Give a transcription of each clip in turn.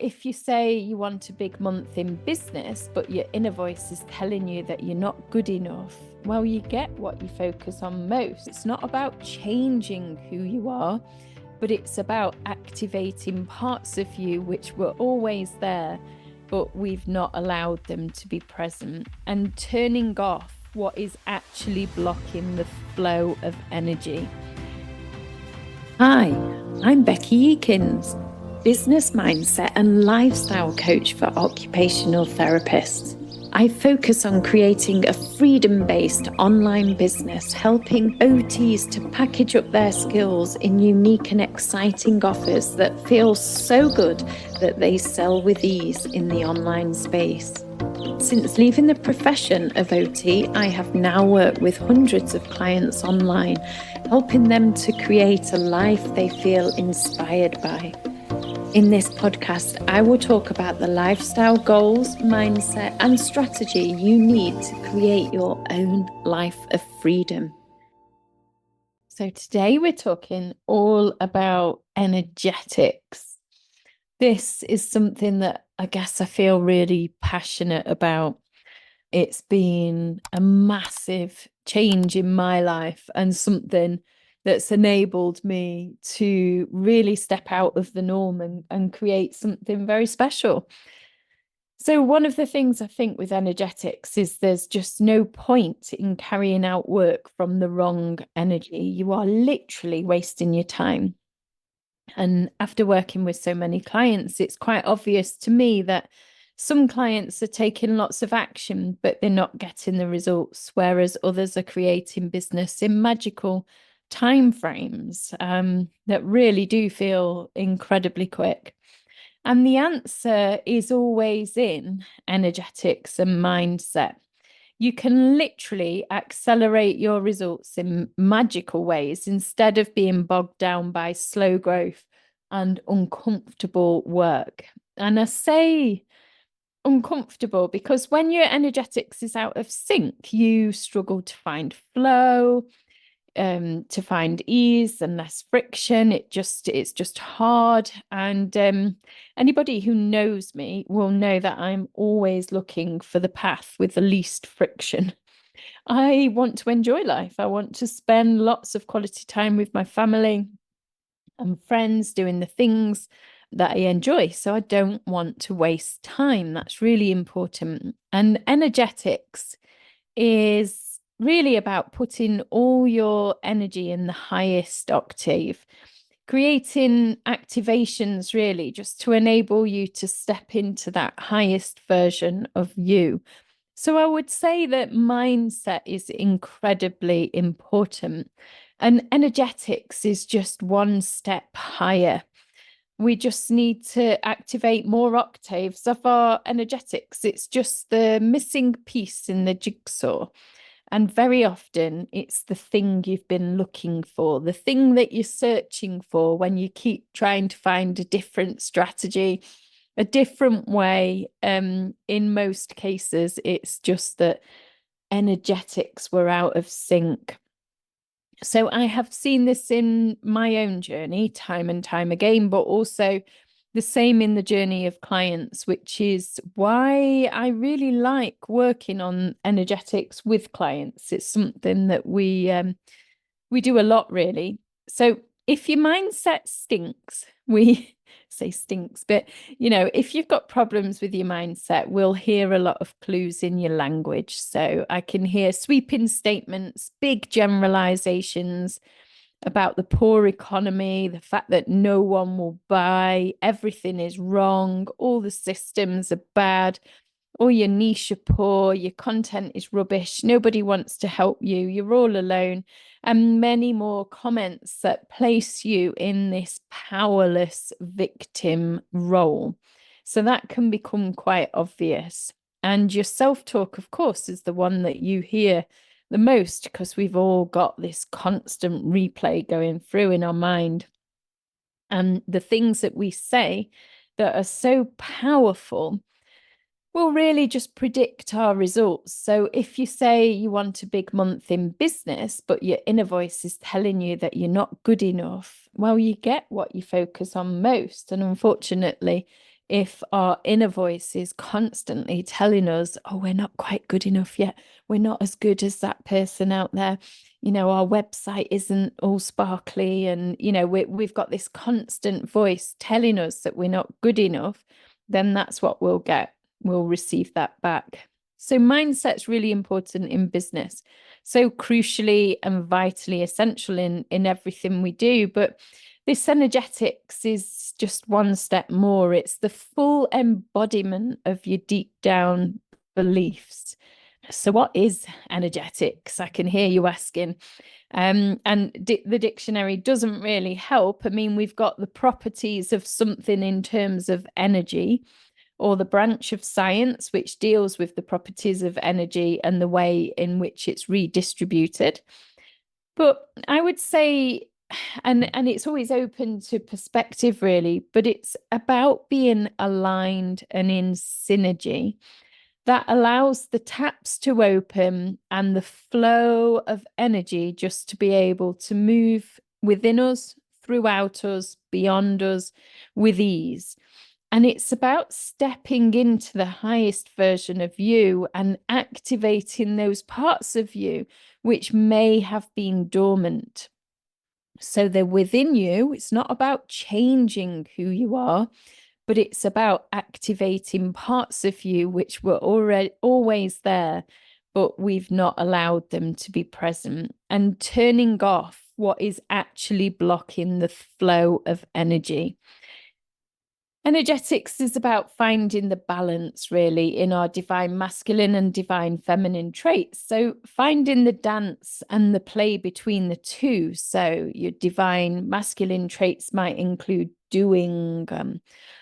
if you say you want a big month in business, but your inner voice is telling you that you're not good enough, well, you get what you focus on most. It's not about changing who you are, but it's about activating parts of you which were always there, but we've not allowed them to be present, and turning off what is actually blocking the flow of energy. Hi, I'm Becky Eakins, business mindset and lifestyle coach for occupational therapists. I focus on creating a freedom-based online business, helping OTs to package up their skills in unique and exciting offers that feel so good that they sell with ease in the online space. Since leaving the profession of OT, I have now worked with hundreds of clients online, helping them to create a life they feel inspired by. In this podcast, I will talk about the lifestyle goals, mindset, and strategy you need to create your own life of freedom. So today we're talking all about energetics. This is something that I guess I feel really passionate about. It's been a massive change in my life and something that's enabled me to really step out of the norm and create something very special. So one of the things I think with energetics is there's just no point in carrying out work from the wrong energy. You are literally wasting your time. And after working with so many clients, it's quite obvious to me that some clients are taking lots of action, but they're not getting the results, whereas others are creating business in magical timeframes that really do feel incredibly quick. And the answer is always in energetics and mindset. You can literally accelerate your results in magical ways instead of being bogged down by slow growth and uncomfortable work. And I say uncomfortable because when your energetics is out of sync, you struggle to find flow, to find ease and less friction. It's just hard. And anybody who knows me will know that I'm always looking for the path with the least friction. I want to enjoy life. I want to spend lots of quality time with my family and friends doing the things that I enjoy. So I don't want to waste time. That's really important. And energetics is really about putting all your energy in the highest octave, creating activations really just to enable you to step into that highest version of you. So I would say that mindset is incredibly important, and energetics is just one step higher. We just need to activate more octaves of our energetics. It's just the missing piece in the jigsaw. And very often it's the thing you've been looking for, the thing that you're searching for when you keep trying to find a different strategy, a different way. In most cases, it's just that energetics were out of sync. So I have seen this in my own journey time and time again, but also the same in the journey of clients, which is why I really like working on energetics with clients. It's something that we do a lot, really. So if your mindset stinks, we say stinks, but if you've got problems with your mindset, we'll hear a lot of clues in your language. So I can hear sweeping statements, big generalizations about the poor economy, the fact that no one will buy, everything is wrong, all the systems are bad, all your niche are poor, your content is rubbish, nobody wants to help you, you're all alone, and many more comments that place you in this powerless victim role. So that can become quite obvious. And your self-talk, of course, is the one that you hear the most because we've all got this constant replay going through in our mind. And the things that we say that are so powerful will really just predict our results. So if you say you want a big month in business, but your inner voice is telling you that you're not good enough, well, you get what you focus on most. And unfortunately, if our inner voice is constantly telling us, oh, we're not quite good enough yet, we're not as good as that person out there, our website isn't all sparkly, and we've got this constant voice telling us that we're not good enough, then that's what we'll get. We'll receive that back. So mindset's really important in business, so crucially and vitally essential in everything we do. But this energetics is just one step more. It's the full embodiment of your deep down beliefs. So what is energetics? I can hear you asking. And the dictionary doesn't really help. I mean, we've got the properties of something in terms of energy, or the branch of science which deals with the properties of energy and the way in which it's redistributed. But I would say, and it's always open to perspective really, but it's about being aligned and in synergy that allows the taps to open and the flow of energy just to be able to move within us, throughout us, beyond us with ease. And it's about stepping into the highest version of you and activating those parts of you which may have been dormant. So they're within you. It's not about changing who you are, but it's about activating parts of you which were already always there, but we've not allowed them to be present, and turning off what is actually blocking the flow of energy. Energetics is about finding the balance really in our divine masculine and divine feminine traits. So finding the dance and the play between the two. So your divine masculine traits might include doing,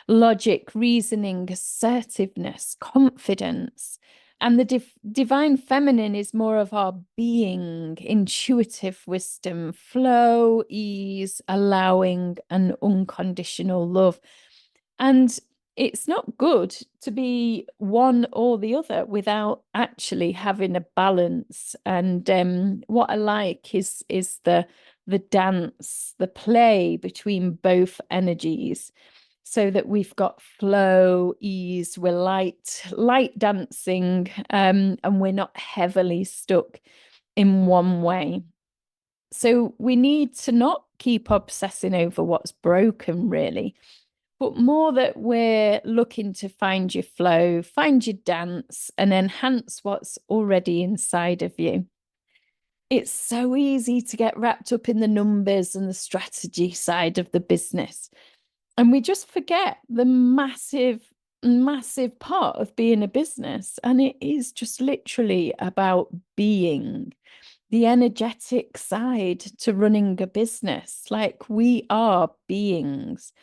logic, reasoning, assertiveness, confidence. And the divine feminine is more of our being, intuitive wisdom, flow, ease, allowing, and unconditional love. And it's not good to be one or the other without actually having a balance. And what I like is the dance, the play between both energies, so that we've got flow, ease, we're light dancing, and we're not heavily stuck in one way. So we need to not keep obsessing over what's broken, really, but more that we're looking to find your flow, find your dance, and enhance what's already inside of you. It's so easy to get wrapped up in the numbers and the strategy side of the business. And we just forget the massive, massive part of being a business. And it is just literally about being, the energetic side to running a business. Like, we are beings.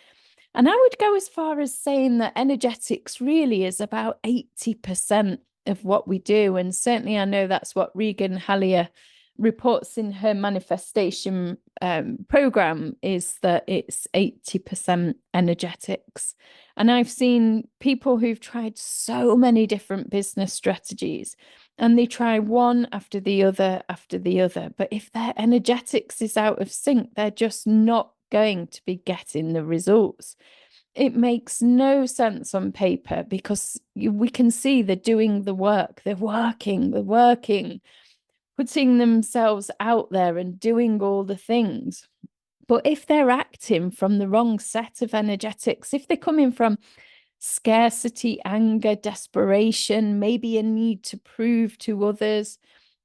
And I would go as far as saying that energetics really is about 80% of what we do. And certainly I know that's what Regan Hallier reports in her manifestation program, is that it's 80% energetics. And I've seen people who've tried so many different business strategies, and they try one after the other after the other. But if their energetics is out of sync, they're just not going to be getting the results. It makes no sense on paper, because we can see they're doing the work, they're working, putting themselves out there and doing all the things. But if they're acting from the wrong set of energetics, if they're coming from scarcity, anger, desperation, maybe a need to prove to others,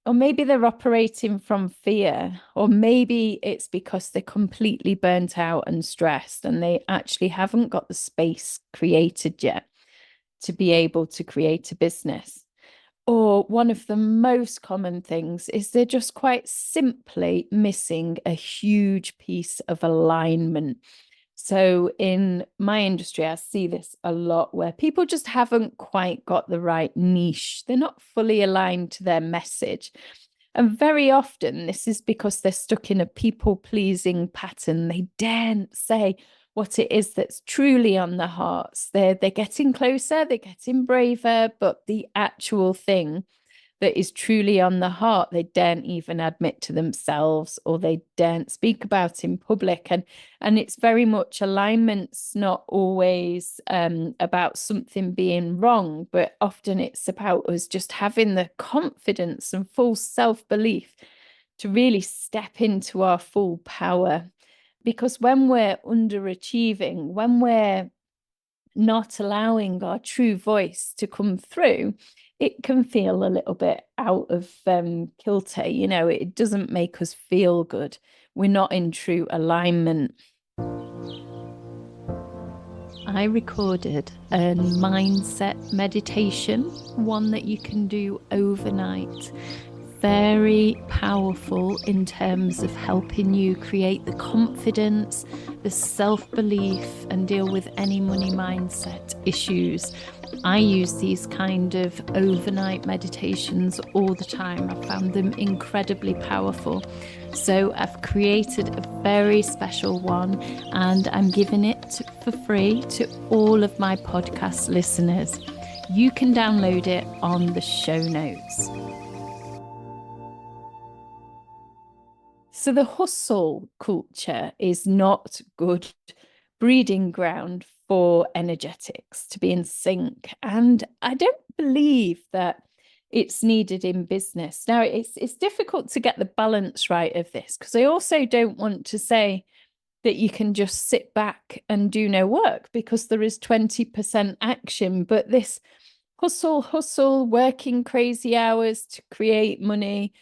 or maybe they're operating from fear, or maybe it's because they're completely burnt out and stressed and they actually haven't got the space created yet to be able to create a business. Or one of the most common things is they're just quite simply missing a huge piece of alignment. So in my industry, I see this a lot, where people just haven't quite got the right niche. They're not fully aligned to their message. And very often this is because they're stuck in a people-pleasing pattern. They daren't say what it is that's truly on their hearts. They're getting closer, they're getting braver, but the actual thing that is truly on the heart, they daren't even admit to themselves, or they daren't speak about in public. And it's very much alignment's not always about something being wrong, but often it's about us just having the confidence and full self-belief to really step into our full power. Because when we're underachieving, when we're not allowing our true voice to come through, it can feel a little bit out of kilter. It doesn't make us feel good. We're not in true alignment. I recorded a mindset meditation, one that you can do overnight. Very powerful in terms of helping you create the confidence, the self-belief, and deal with any money mindset issues. I use these kind of overnight meditations all the time. I found them incredibly powerful. So I've created a very special one, and I'm giving it for free to all of my podcast listeners. You can download it on the show notes. So the hustle culture is not good breeding ground for energetics to be in sync. And I don't believe that it's needed in business. Now, it's difficult to get the balance right of this, because I also don't want to say that you can just sit back and do no work, because there is 20% action. But this hustle, working crazy hours to create money,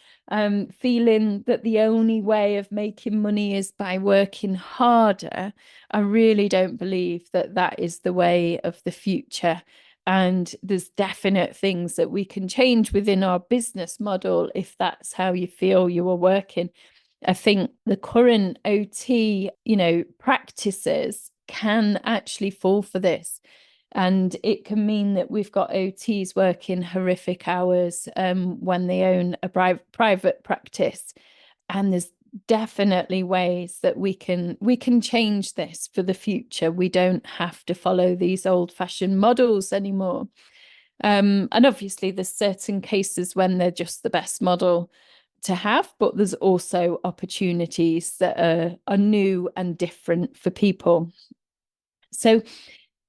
feeling that the only way of making money is by working harder, I really don't believe that that is the way of the future. And there's definite things that we can change within our business model if that's how you feel you are working. I think the current OT, practices can actually fall for this. And it can mean that we've got OTs working horrific hours when they own a private practice. And there's definitely ways that we can change this for the future. We don't have to follow these old-fashioned models anymore. And obviously, there's certain cases when they're just the best model to have, but there's also opportunities that are new and different for people. So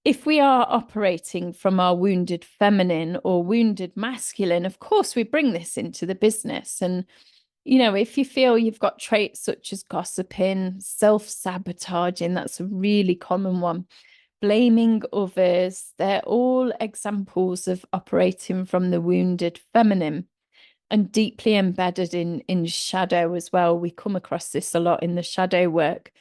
if we are operating from our wounded feminine or wounded masculine, of course, we bring this into the business. And, if you feel you've got traits such as gossiping, self-sabotaging, that's a really common one, blaming others, they're all examples of operating from the wounded feminine and deeply embedded in shadow as well. We come across this a lot in the shadow work.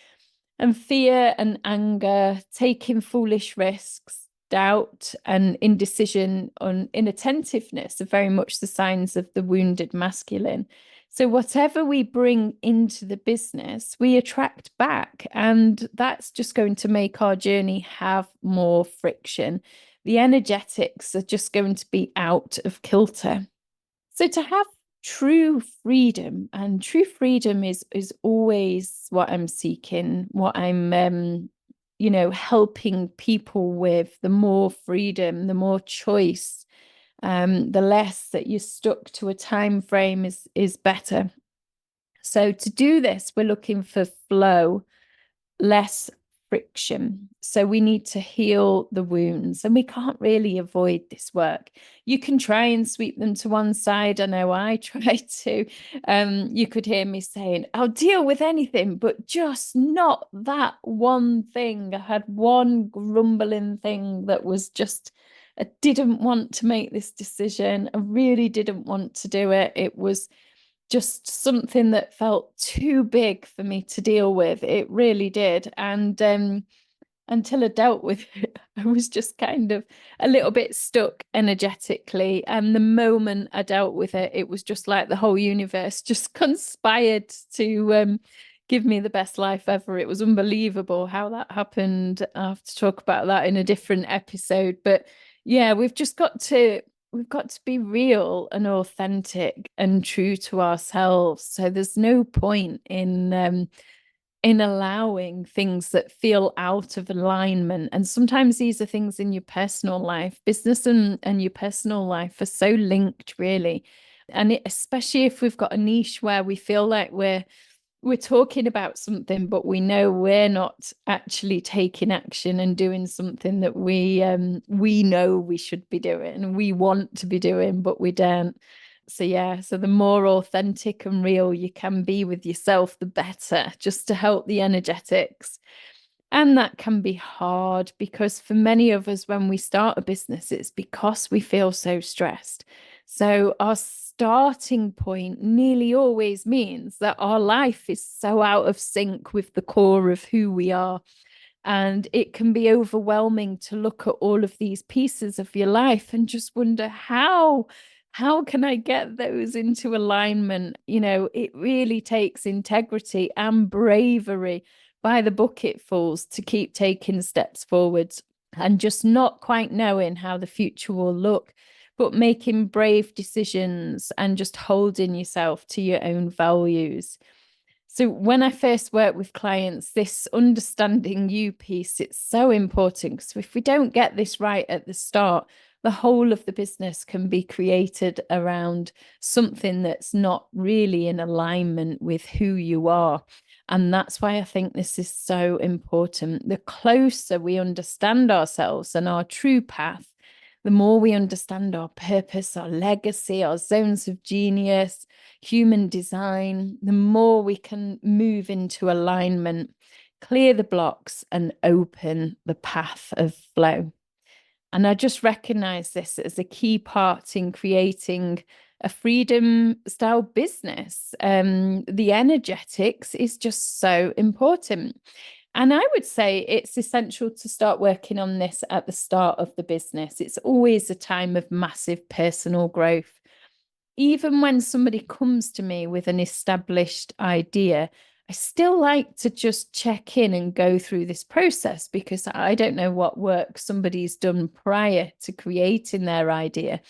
And fear and anger, taking foolish risks, doubt and indecision, and inattentiveness are very much the signs of the wounded masculine. So whatever we bring into the business, we attract back, and that's just going to make our journey have more friction. The energetics are just going to be out of kilter. So to have true freedom, and true freedom is always what I'm seeking, what I'm helping people with. The more freedom, the more choice, the less that you're stuck to a time frame is better. So to do this, we're looking for flow, less friction. So we need to heal the wounds, and we can't really avoid this work. You can try and sweep them to one side. I know I try to. You could hear me saying, I'll deal with anything, but just not that one thing. I had one grumbling thing that was just, I didn't want to make this decision. I really didn't want to do it. It was just something that felt too big for me to deal with. It really did. And until I dealt with it, I was just kind of a little bit stuck energetically. And the moment I dealt with it, it was just like the whole universe just conspired to give me the best life ever. It was unbelievable how that happened. I have to talk about that in a different episode. But yeah, we've got to be real and authentic and true to ourselves. So there's no point in allowing things that feel out of alignment. And sometimes these are things in your personal life. Business and your personal life are so linked, really. And especially if we've got a niche where we feel like we're talking about something, but we know we're not actually taking action and doing something that we know we should be doing and we want to be doing, but we don't. So yeah, so the more authentic and real you can be with yourself, the better, just to help the energetics. And that can be hard because for many of us, when we start a business, it's because we feel so stressed. So our starting point nearly always means that our life is so out of sync with the core of who we are. And it can be overwhelming to look at all of these pieces of your life and just wonder how can I get those into alignment? It really takes integrity and bravery by the bucketfuls to keep taking steps forwards and just not quite knowing how the future will look, but making brave decisions and just holding yourself to your own values. So when I first work with clients, this understanding you piece, it's so important, because if we don't get this right at the start, the whole of the business can be created around something that's not really in alignment with who you are. And that's why I think this is so important. The closer we understand ourselves and our true path, the more we understand our purpose, our legacy, our zones of genius, human design, the more we can move into alignment, clear the blocks, and open the path of flow. And I just recognize this as a key part in creating a freedom style business. The energetics is just so important. And I would say it's essential to start working on this at the start of the business. It's always a time of massive personal growth. Even when somebody comes to me with an established idea, I still like to just check in and go through this process, because I don't know what work somebody's done prior to creating their idea.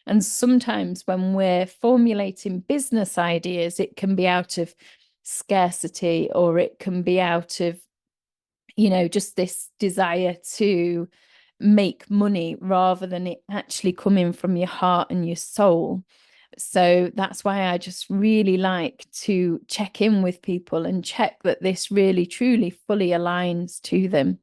And sometimes when we're formulating business ideas, it can be out of scarcity, or it can be out of just this desire to make money rather than it actually coming from your heart and your soul. So that's why I just really like to check in with people and check that this really, truly, fully aligns to them.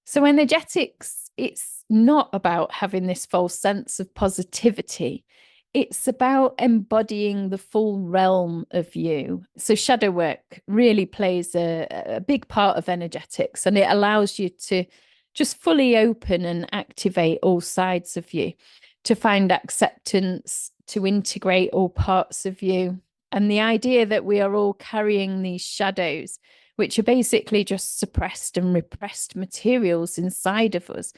So energetics, it's not about having this false sense of positivity. It's about embodying the full realm of you. So shadow work really plays a big part of energetics, and it allows you to just fully open and activate all sides of you, to find acceptance, to integrate all parts of you. And the idea that we are all carrying these shadows, which are basically just suppressed and repressed materials inside of us,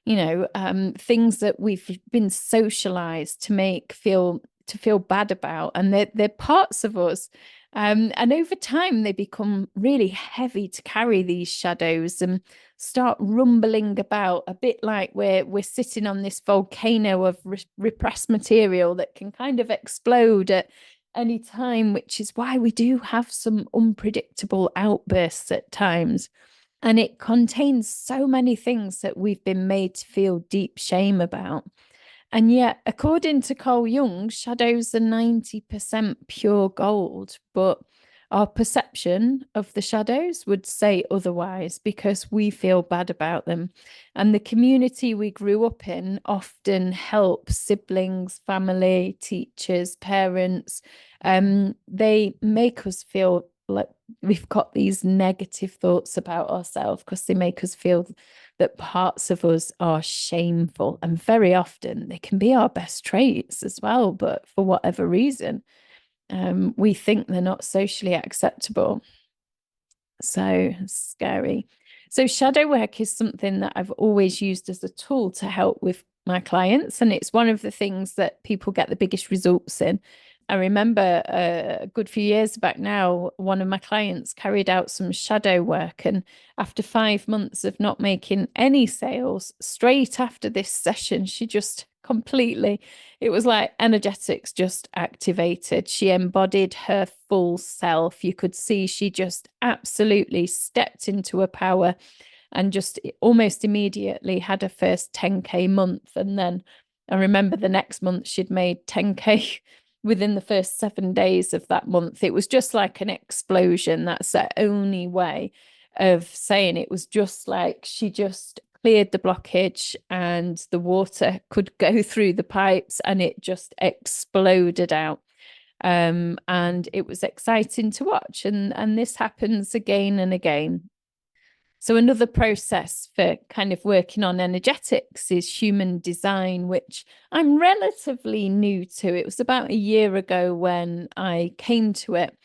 things that we've been socialized to feel bad about, and they're parts of us. And over time, they become really heavy to carry, these shadows, and start rumbling about, a bit like we're sitting on this volcano of repressed material that can kind of explode at any time, which is why we do have some unpredictable outbursts at times. And it contains so many things that we've been made to feel deep shame about. And yet, according to Carl Jung, shadows are 90% pure gold, but our perception of the shadows would say otherwise, because we feel bad about them. And the community we grew up in often helps siblings, family, teachers, parents. They make us feel like we've got these negative thoughts about ourselves, because they make us feel that parts of us are shameful. And very often they can be our best traits as well, but for whatever reason, we think they're not socially acceptable. So scary. So shadow work is something that I've always used as a tool to help with my clients, and it's one of the things that people get the biggest results in. I remember a good few years back now, one of my clients carried out some shadow work, and after 5 months of not making any sales, straight after this session, she just completely, it was like energetics just activated. She embodied her full self. You could see she just absolutely stepped into her power, and just almost immediately had her first 10K month. And then I remember the next month she'd made 10K within the first 7 days of that month. It was just like an explosion. That's the only way of saying it. Was just like she just cleared the blockage and the water could go through the pipes and it just exploded out. And it was exciting to watch. And this happens again and again. So another process for kind of working on energetics is human design, which I'm relatively new to. It was about a year ago when I came to it.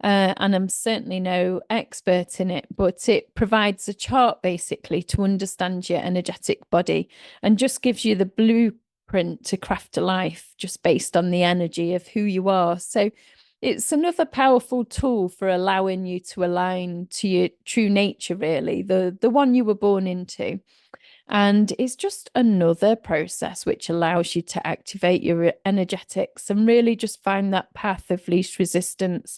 And I'm certainly no expert in it, but it provides a chart basically to understand your energetic body and just gives you the blueprint to craft a life just based on the energy of who you are. So it's another powerful tool for allowing you to align to your true nature, really, the one you were born into. And it's just another process which allows you to activate your energetics and really just find that path of least resistance.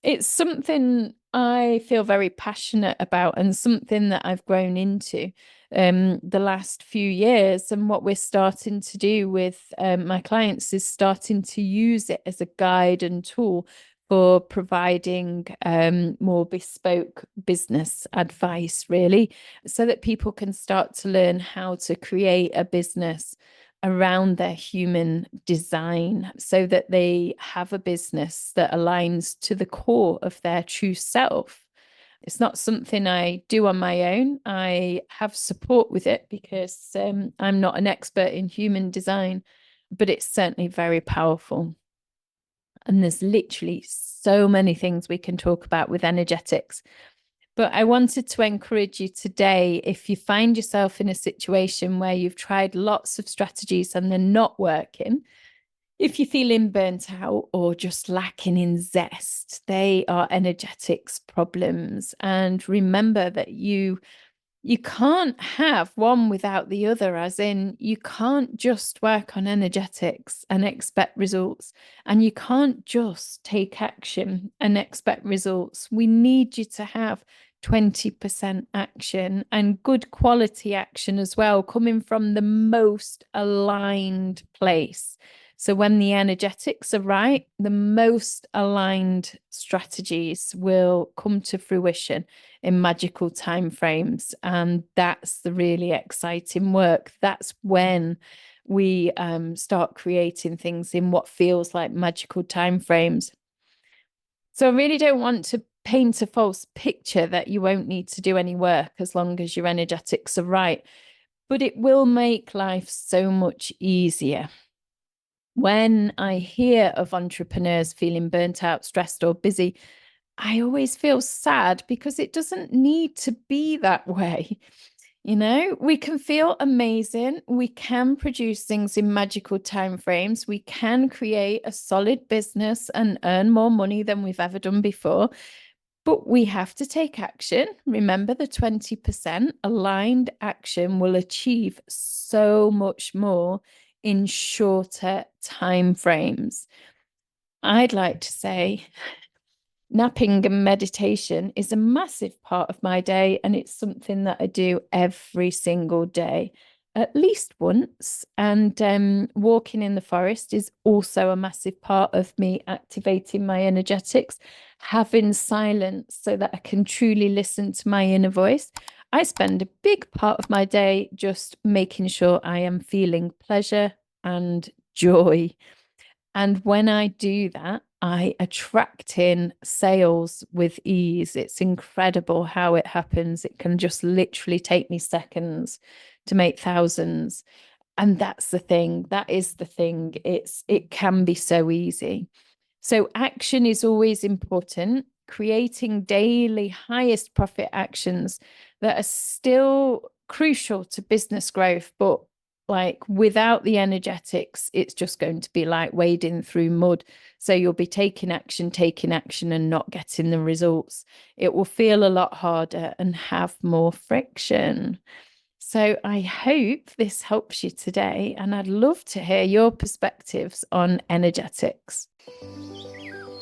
It's something I feel very passionate about and something that I've grown into the last few years. And what we're starting to do with my clients is starting to use it as a guide and tool for providing more bespoke business advice, really, so that people can start to learn how to create a business around their human design so that they have a business that aligns to the core of their true self. It's not something I do on my own. I have support with it because I'm not an expert in human design, but it's certainly very powerful. And there's literally so many things we can talk about with energetics. But I wanted to encourage you today, if you find yourself in a situation where you've tried lots of strategies and they're not working, if you're feeling burnt out or just lacking in zest, they are energetics problems. And remember that you can't have one without the other, as in you can't just work on energetics and expect results, and you can't just take action and expect results. We need you to have 20% action and good quality action as well, coming from the most aligned place. So when the energetics are right, the most aligned strategies will come to fruition in magical timeframes. And that's the really exciting work. That's when we start creating things in what feels like magical timeframes. So I really don't want to paint a false picture that you won't need to do any work as long as your energetics are right. But it will make life so much easier. When I hear of entrepreneurs feeling burnt out, stressed, or busy, I always feel sad because it doesn't need to be that way. You know, we can feel amazing. We can produce things in magical timeframes. We can create a solid business and earn more money than we've ever done before. But we have to take action. Remember, the 20% aligned action will achieve so much more in shorter time frames. I'd like to say napping and meditation is a massive part of my day, and it's something that I do every single day, at least once. And walking in the forest is also a massive part of me activating my energetics, having silence so that I can truly listen to my inner voice. I spend a big part of my day just making sure I am feeling pleasure and joy. And when I do that, I attract in sales with ease. It's incredible how it happens. It can just literally take me seconds to make thousands. And that's the thing. That is the thing. It can be so easy. So action is always important. Creating daily highest profit actions that are still crucial to business growth, but like without the energetics, it's just going to be like wading through mud. So you'll be taking action and not getting the results. It will feel a lot harder and have more friction. So I hope this helps you today, and I'd love to hear your perspectives on energetics.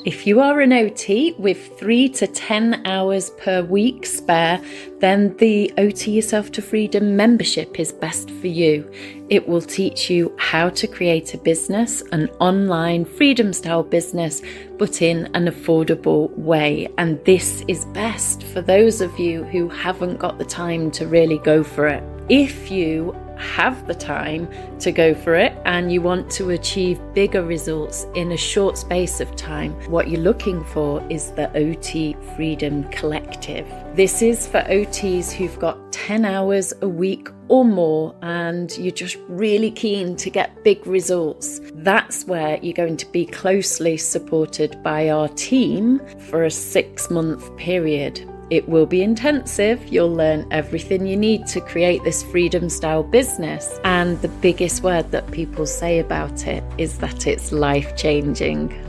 If you are an OT with 3 to 10 hours per week spare, then the OT Yourself to Freedom membership is best for you. It will teach you how to create a business, an online freedom style business, but in an affordable way. And this is best for those of you who haven't got the time to really go for it. If you have the time to go for it and you want to achieve bigger results in a short space of time, what you're looking for is the OT Freedom Collective. This is for OTs who've got 10 hours a week or more and you're just really keen to get big results. That's where you're going to be closely supported by our team for a 6-month period. It will be intensive. You'll learn everything you need to create this freedom style business. And the biggest word that people say about it is that it's life-changing.